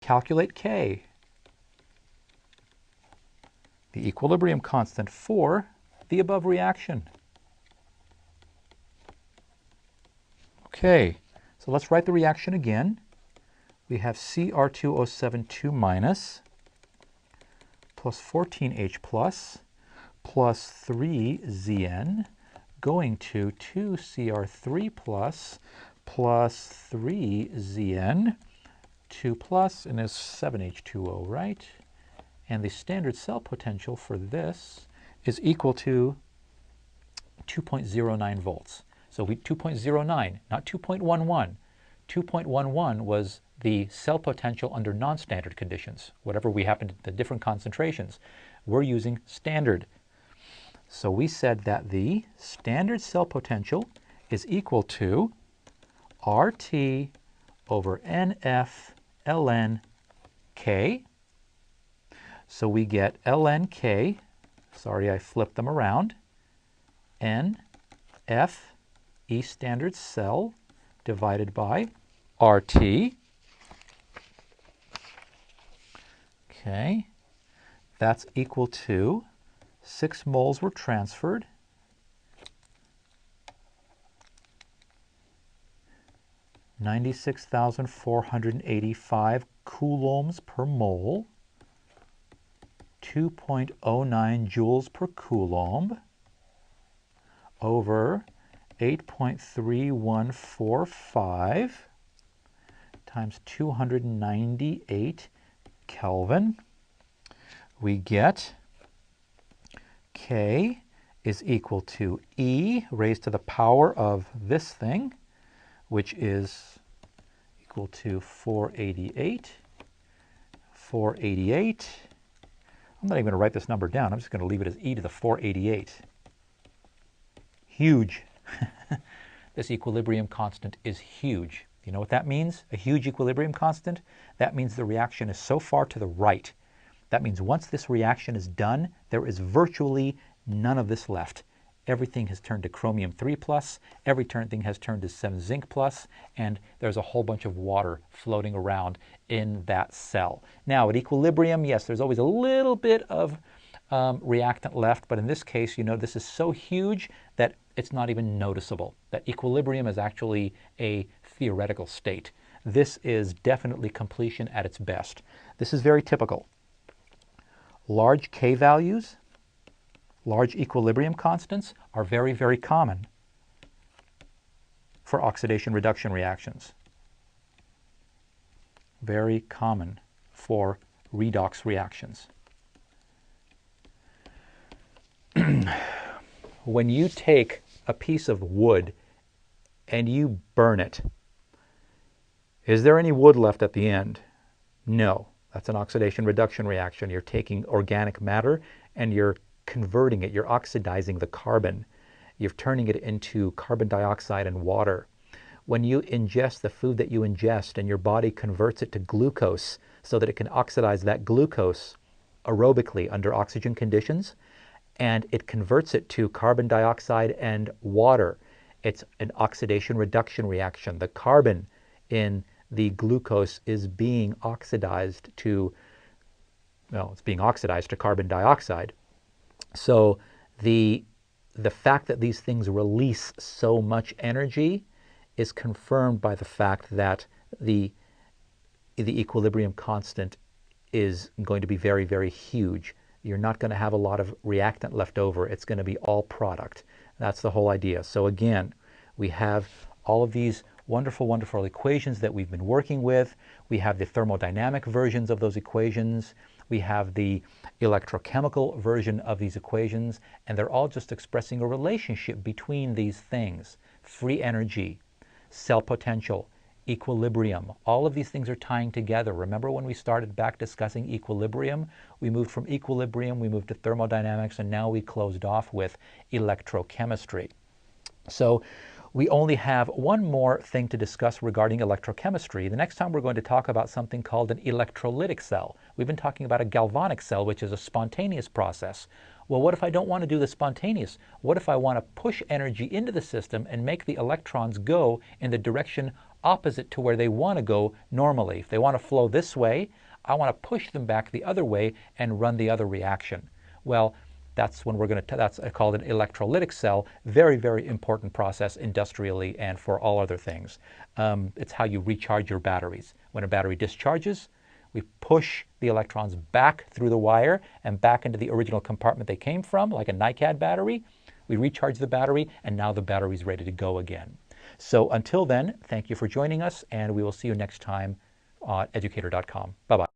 Calculate K, the equilibrium constant for the above reaction. Okay, so let's write the reaction again. We have Cr2O7 minus plus 14H plus 3Zn going to 2Cr3 plus 3Zn 2 plus, and is 7H2O, right? And the standard cell potential for this is equal to 2.09 volts. So 2.09, not 2.11. 2.11 was the cell potential under non-standard conditions, whatever we happen to, the different concentrations. We're using standard. So we said that the standard cell potential is equal to RT over NF ln K. So we get ln K, sorry I flipped them around, NF E standard cell divided by RT. Okay, that's equal to 6 moles were transferred, 96,485 coulombs per mole, 2.09 joules per coulomb over 8.3145 times 298 Kelvin. We get K is equal to E raised to the power of this thing, which is equal to 488. 488. I'm not even going to write this number down. I'm just going to leave it as e to the 488. Huge. This equilibrium constant is huge. You know what that means? A huge equilibrium constant? That means the reaction is so far to the right. That means once this reaction is done, there is virtually none of this left. Everything has turned to chromium 3 plus, everything has turned to 7 zinc plus, and there's a whole bunch of water floating around in that cell. Now at equilibrium, yes, there's always a little bit of reactant left, but in this case, you know, this is so huge that it's not even noticeable. That equilibrium is actually a theoretical state. This is definitely completion at its best. This is very typical. Large K values, large equilibrium constants are very, very common for oxidation reduction reactions. Very common for redox reactions. When you take a piece of wood and you burn it, is there any wood left at the end? No. That's an oxidation reduction reaction. You're taking organic matter and you're converting it. You're oxidizing the carbon. You're turning it into carbon dioxide and water. When you ingest the food that you ingest and your body converts it to glucose so that it can oxidize that glucose aerobically under oxygen conditions, and it converts it to carbon dioxide and water, it's an oxidation reduction reaction. The carbon in the glucose is being oxidized to, well, it's being oxidized to carbon dioxide. So the fact that these things release so much energy is confirmed by the fact that the equilibrium constant is going to be very, very huge. You're not going to have a lot of reactant left over. It's going to be all product. That's the whole idea. So again, we have all of these wonderful, wonderful equations that we've been working with. We have the thermodynamic versions of those equations. We have the electrochemical version of these equations, and they're all just expressing a relationship between these things. Free energy, cell potential, equilibrium. All of these things are tying together. Remember when we started back discussing equilibrium? We moved from equilibrium, we moved to thermodynamics, and now we closed off with electrochemistry. So we only have one more thing to discuss regarding electrochemistry. The next time we're going to talk about something called an electrolytic cell. We've been talking about a galvanic cell, which is a spontaneous process. Well, what if I don't want to do the spontaneous? What if I want to push energy into the system and make the electrons go in the direction opposite to where they want to go normally. If they want to flow this way, I want to push them back the other way and run the other reaction. Well, that's when we're going to, that's called an electrolytic cell. Very, very important process industrially and for all other things. It's how you recharge your batteries. When a battery discharges, we push the electrons back through the wire and back into the original compartment they came from, like a NiCad battery. We recharge the battery, and now the battery's ready to go again. So until then, thank you for joining us, and we will see you next time on Educator.com. Bye-bye.